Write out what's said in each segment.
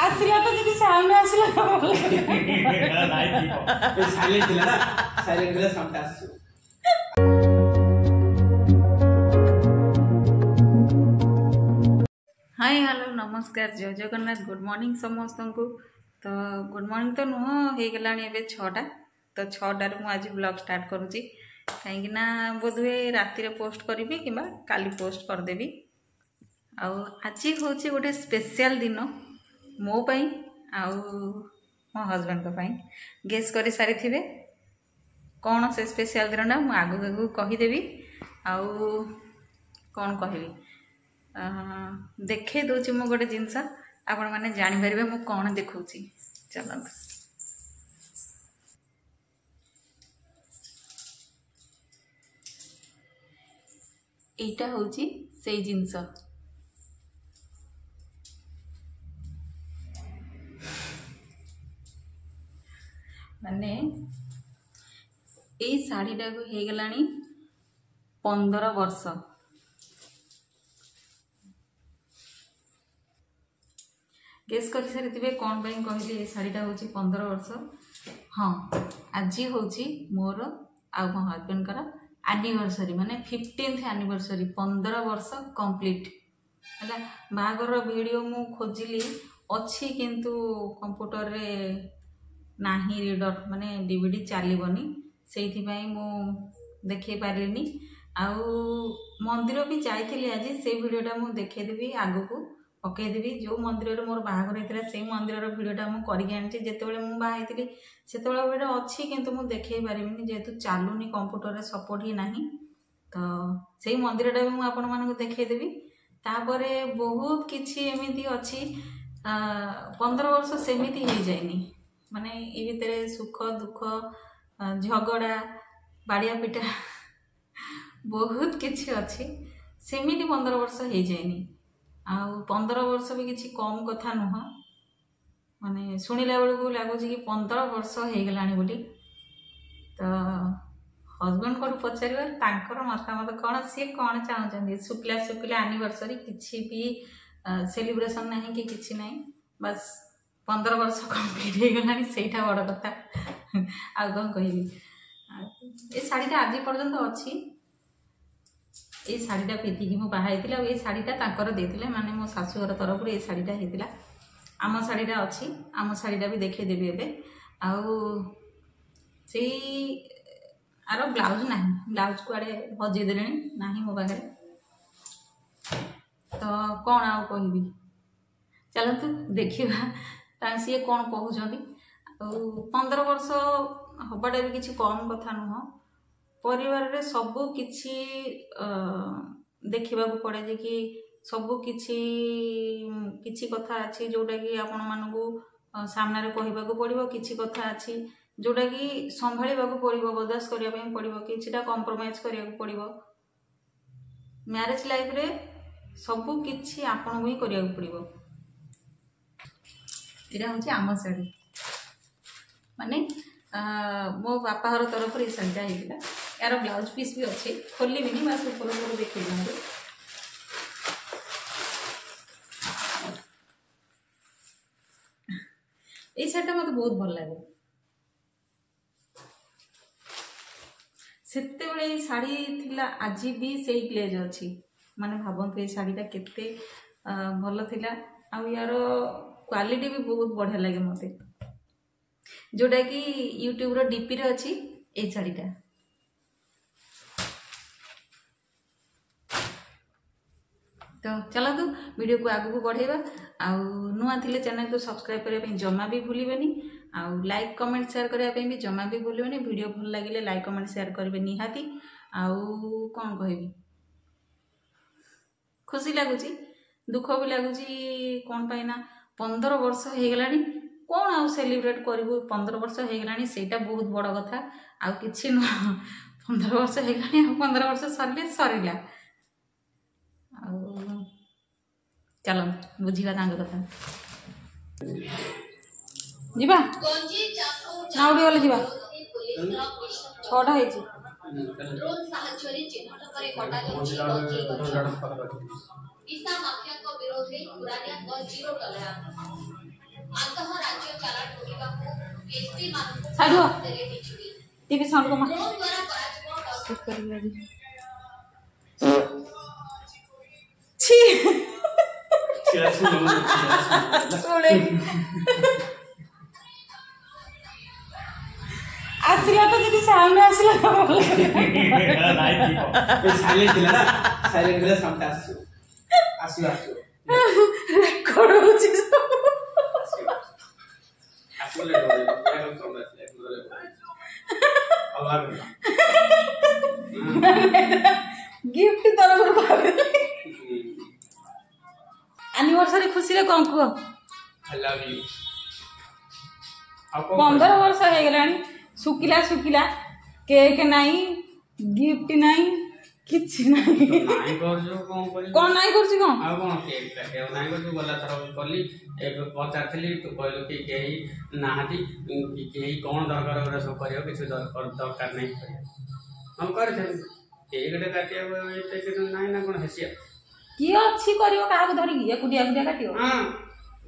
आसिला तो जदी sound आसिला silent थिला ना साइलेंट थिला साउंड आसु हाय हेलो नमस्कार जय जगन्नाथ गुड मॉर्निंग समस्त को। तो गुड मॉर्निंग तो नुह हो गलानी एबे 6टा तो 6टार मु आज ब्लॉग स्टार्ट करूची कहीं बोधवे राति पोस्ट करी कि काली पोस्ट करदेवी। आज हूँ गोटे स्पेशल दिन मो पाई आउ मो हजबैंड को पाई गेस कर सारी थे कौन से स्पेशल दिन मु आगु कहीदेवी आउ कौन कहबी देखे दूची मु गोटे जिनस आपण मैंने जापर मु कौन देखा चलत एटा हूँ से जिनस माने यही शाढ़ीटा को हो गला 15 वर्ष। गेस कर सारी कौन पाई कहली ये शाढ़ीटा हूँ 15 वर्ष। हाँ आज हूँ मोर आ मो हजबैंड एनिवर्सरी माने 15th एनिवर्सरी 15 वर्ष कंप्लीट है। बाहागर वीडियो मु खोजिली अच्छी किंतु कंप्यूटर रे नाही रीडर माने डीवीडी चलबनी से मु देखे पारिनी। आउ मंदिर भी जाइली आज से वीडियोटा मु देखेदेवी आगु को पकईदेवी जो मंदिर मोर बाहागर होता से मंदिर भिडटा मुझे आनी जिते मुझे बाहरी से भिड अच्छी किंतु मुझे देखे पारिनी जेहेतु चलुनी कंप्यूटर सपोर्ट ही नहीं तो से मंदिरटा भी मुझे आपण मानक देखेदेवी। तापर बहुत किसी एमती अच्छी 15 वर्ष सेमती हो जाएनी माने ये भितर सुख दुख झगड़ा बाड़िया पिटा बहुत किसी अच्छी सेमती 15 वर्ष हो जाएनी। आउ 15 वर्ष भी किसी कम कथा नुह माने शुणिला बेलू लगुच कि 15 वर्ष हो गला बोली। तो हजबैंड को पचार मतामत कौन सी कौन चाहते शुक्ला शुक्ला एनिवर्सरी किसी भी सेलिब्रेशन ना कि किसी ना बस 15 वर्ष कम्प्लीट हो गला से बड़ कथा आ कौन कह शाढ़ीटा आज पर्यंत अच्छी ये शाढ़ीटा पिंधिकी मु बाहर ये शाढ़ीटा ताकर देते माने मो शाशुघर तरफ ये शाढ़ीटा होता आम शाढ़ीटा अच्छी आम शाढ़ीटा भी देखेदेवी एबे आउ से आर ब्लाउज ना ब्लाउज कुआड़े हजेदे ना मो पाखे तो कौन आउ कहबी चलतु देखा सी कौन कहते 15 वर्ष हबाटा भी किसी कम कथा नुह परिवार रे सबू किछि देखा पड़े जे कि सबू किछि कथा अच्छी जोटा कि आपण मानू सामने कहवा पड़ो किछि कथा अच्छी जोटा कि संभाल पड़ो बर्दाश्त करने पड़ो किछिटा कंप्रोमाइज करिया पड़ो मैरिज लाइफ रे सबू किछि आपण ही करिया पड़ो। यहाँ हूँ आम शाढ़ी माने मो बापा घर तरफ ये शाढ़ीटा होता यार ब्लाउज पीस भी अच्छे खोल भी बस ऊपर देखे दिखाते ये शाढ़ीटा मत बहुत भल लगे से शाढ़ी थिला आज भी से ग्लेज अच्छी माने भावतु ये शाढ़ीटा केते भल थिला आ यार क्वालिटी भी बहुत बढ़िया लगे मते जोटा कि यूट्यूब रो डीपी रे अच्छी ये शाढ़ीटा। तो चलतु वीडियो को आगू बढ़ेगा आउ नुआ थिले चैनल को सब्सक्राइब करने जमा भी भूलिबेनी आउ लाइक कमेंट शेयर करने भी जमा भी भूलिबेनी। वीडियो भल लगे लाइक कमेंट शेयर करेंगे निहाती आउ कौन कहबी खुशी लगुच दुख भी लगुच कौन पाइना 15 वर्ष हो गला कौन आउ सेलिब्रेट करूँ 15 वर्ष हो गला सेटा बहुत बड़ कथा आउ किछि न 15 वर्ष हो गला 15 वर्ष सरले सरला चलो बुझीवा तांग कथा जीवा ना उड़ी वाले जीवा 6टा है ड्रोन साहाଯ୍ୟରେ ଚିହ୍ନଟ କରି କଟାଯାଉଛି ଗଞ୍ଜି ଗଛ। ନିଶା ମାଫିଆଙ୍କ ବିରୋଧରେ କୁରାନିଆଙ୍କ ଜିରୋ ଟଲରାନ୍ସ। ଆନ୍ତଃରାଜ୍ୟ ଚାଲାଣ ରୋକିବାକୁ ଏସପି ମାନଙ୍କୁ ଦେଲେ ବିଜୁଳି। टीवी साउंड को ड्रोन ଦ୍ୱାରା କରାଯିବ छी आसिला तो जदी साउंड आसिला साइलेंट थिला ना साइलेंट थिला साउंड आसु रेकॉर्ड होची आसले गिफ्ट तरफ एनिवर्सरी खुशी रे कोन को आई लव यू 15 वर्ष हो गलानी सुकिला सुकिला केक नाही गिफ्ट नाही किछि नाही नाही कर जो कोन नाही करछि कोन आ कोन केक काटे नाही कर तू गला थर करली एक पचारथली तू कहलो कि केही नाहती कि केही कोन दरकार ओरा सब करियो किछ दरकार नहीं करियो हम कर थे केक गटे काटिया एते कि नाही ना कोन हसिया की अछि करियो काहा को धरि ये कुडिया कुडिया काटियो हां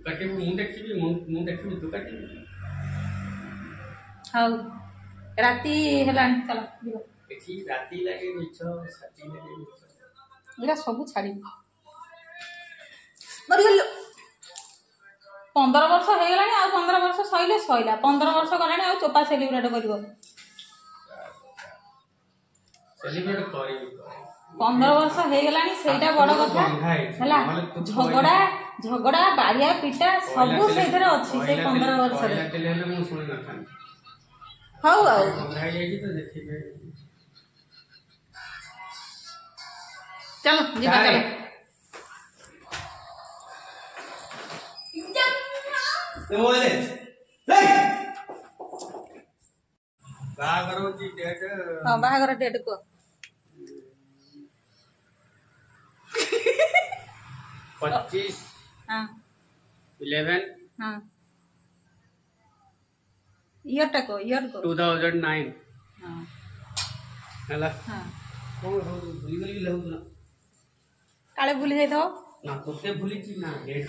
काटे मु देखिबी तू काटी हाउ राती हेलानी चलो दिबो एठी राती लागे मिछो साथी लागे मिछो एरा सब छाड़ी मरि गेल 15 वर्ष हो गलानी आ 15 वर्ष सइले सइला 15 वर्ष गलानी आ चोपा सेलिब्रेट करिवो सेलिब्रेट करी 15 वर्ष हो गलानी सेटा बड़ कथा हला झगड़ा बारिया पिटा सब सेधर अछि से 15 वर्ष रे ले मु सुनि न थान हाउ आउ भाई जाई तो देखिबे चलो जीवा चलो तो बोले ले बा करो जी डेट हां बाहागर डेट को 25 हां 11 हां ईयर को 2009 हां हला हां कोन हो भूली गली लहु ना काले भूली जाई तो ना तोते भूली छी ना डेट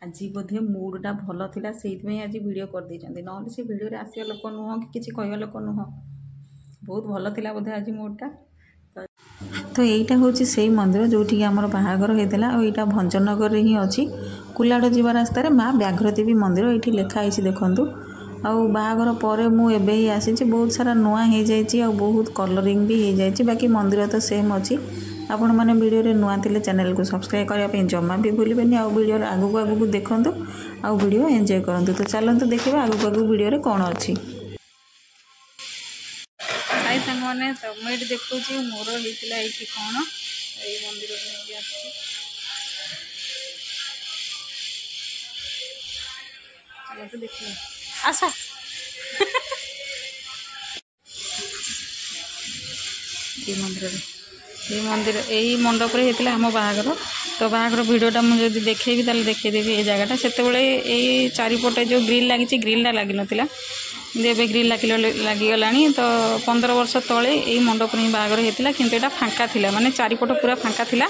आज बोधे मूडटा भल था से आज वीडियो कर देइछन्ती नहले से वीडियो रे आसिया लोक नुह कि किछि कहया लोक नुह बहुत भल था बोधे आज मूडटा तो यहीटा हूँ से मंदिर जोटि आमर बाहागर होता और यहाँ भंजनगर ही अच्छी कुलाड़ जीवा रास्तार माँ व्याघ्रदेवी मंदिर ये लिखाई देखूँ आउ बाहागर पर मुझे ही आसी बहुत सारा नुआ हो जाए बहुत कलरिंग भी हो जाए बाकी मंदिर तो सेम अच्छी आपण मैंने वीडियो रे नुआ थिले चैनल को सब्सक्राइब करने जमा भी भूलें आउ वीडियो आगू आगू देखूँ आउ वीडियो एंजॉय करूँ तो चलते देखा आगू आगू वीडियो रे कौन अच्छी हाय सांगने तो मुझे देखुँ मोर होता है कौन ये मंदिर चलते देखिए आसा ये मंदिर यही मंडप होता आम बाहागर तो बाहागर भिडटा मुझे देखेबी ताले देखदेवी ये जगटा से चारिपटे जो ग्रिल लगी ग्रिलटा लगी नाला एवं ग्रिल लगिगला तो 15 वर्ष तले यही मंडप ही बाहागर होता किंतु यहाँ फांका थिला माने चारिपट पूरा फांका थिला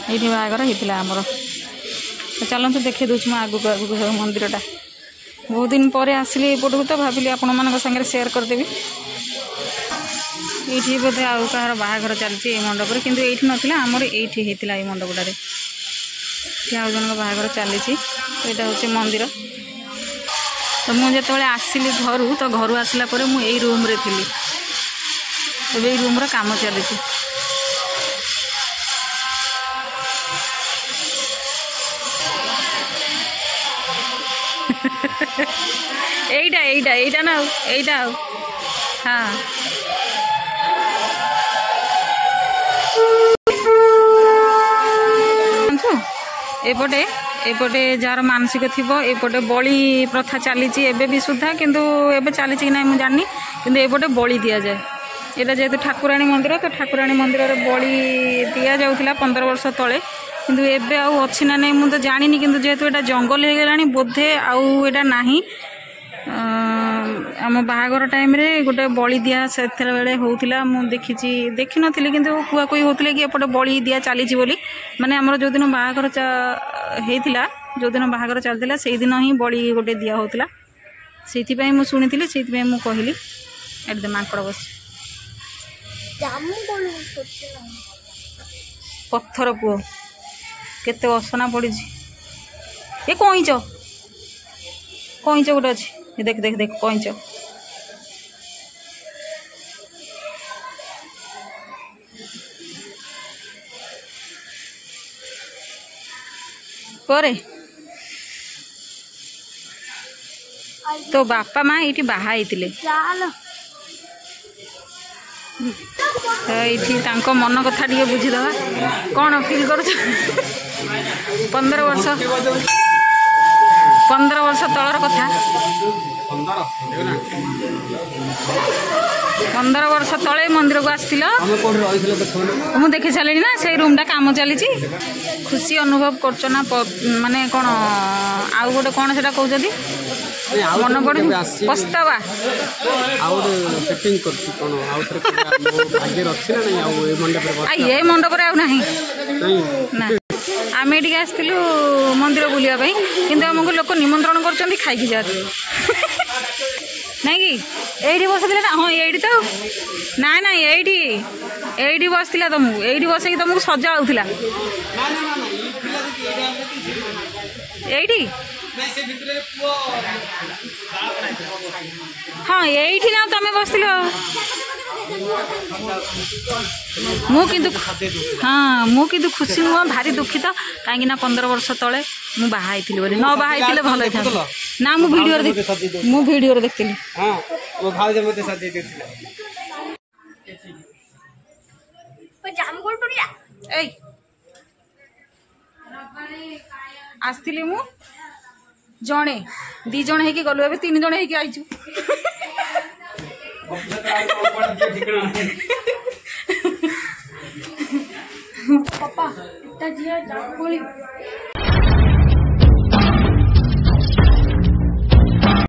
ये बाहागर होता आमर तो चलते देखे दूँ आगू आगू मंदिरटा बहुत दिन पर आसिली एपटू तो भाविली आपण मान सागर सेयार करदेवी ये बोधे आउ कहार बाहागर चलती मंडप किंतु ये नाला आमर ये होता ये मंडपटारे आउ जन बाहागर चली यहाँ हूँ मंदिर तो मुझे जो आसिली घर तो घर आसला मुझे रूम रे थी ये रूम काम चली এইটা না এইটা হ্যাঁ एपटे एपटे जार मानसिक थी एपटे बलि प्रथा चली भी सुधा किंतु एबे चली कि ना मुझे जानी किंतु एपटे बलि दि जाए यहाँ जेहेतु ठाकुराणी मंदिर तो ठाकुराणी मंदिर बलि दि जाऊला 15 वर्ष तले किंतु एबे आउ अच्छी ना नहीं मुझे जानी किंतु जेहेतु एटा जंगल हो गलानी बोधे आउ एटा नाही आम बाहागर टाइम रे गोटे बलि दिया से बेले होता मुझे देखी नी कि कुआकुई होते कि एपटे बलि दिया चली बोली माने आमर जो दिन बाहागर होता जो दिन बाहागर चलता से दिन ही बलि गोटे दिया होता से शुणी से कहली एट माकड़ बस पत्थर पुओ केते असना पड़ी ये कईच कईच गोटे अच्छी देख देख देख कईच करे तो बापा माँ ये बाहा ये मन कथा टे बुझीदवा कौन फिल कर 15 वर्ष तलर कथा 15 वर्ष तले मंदिर को आसथिल मु देखी सारे ना से रूमटा काम चली खुशी अनुभव कर माने कौन आउ गोटे कौन से कहते मन पड़े पछतावा ये मंडप ना आम ये आसलु मंदिर बुलापी कि आमको लोक निमंत्रण कर खाई जाते नहीं कि ये बस ना हाँ ये तो ना ना ये बसला तुमको ये बस तुमको सजाऊला ये हाँ ये ना तुम बस हाँ मुझे खुशी नुह भारी दुखित कहीं 15 वर्ष तले मु बाहाई बोली न बाहाई भल था ना मु वीडियो देखती आसती मु जड़े 2 जन होगी गलु ए 3 जन होगी आईचु पापा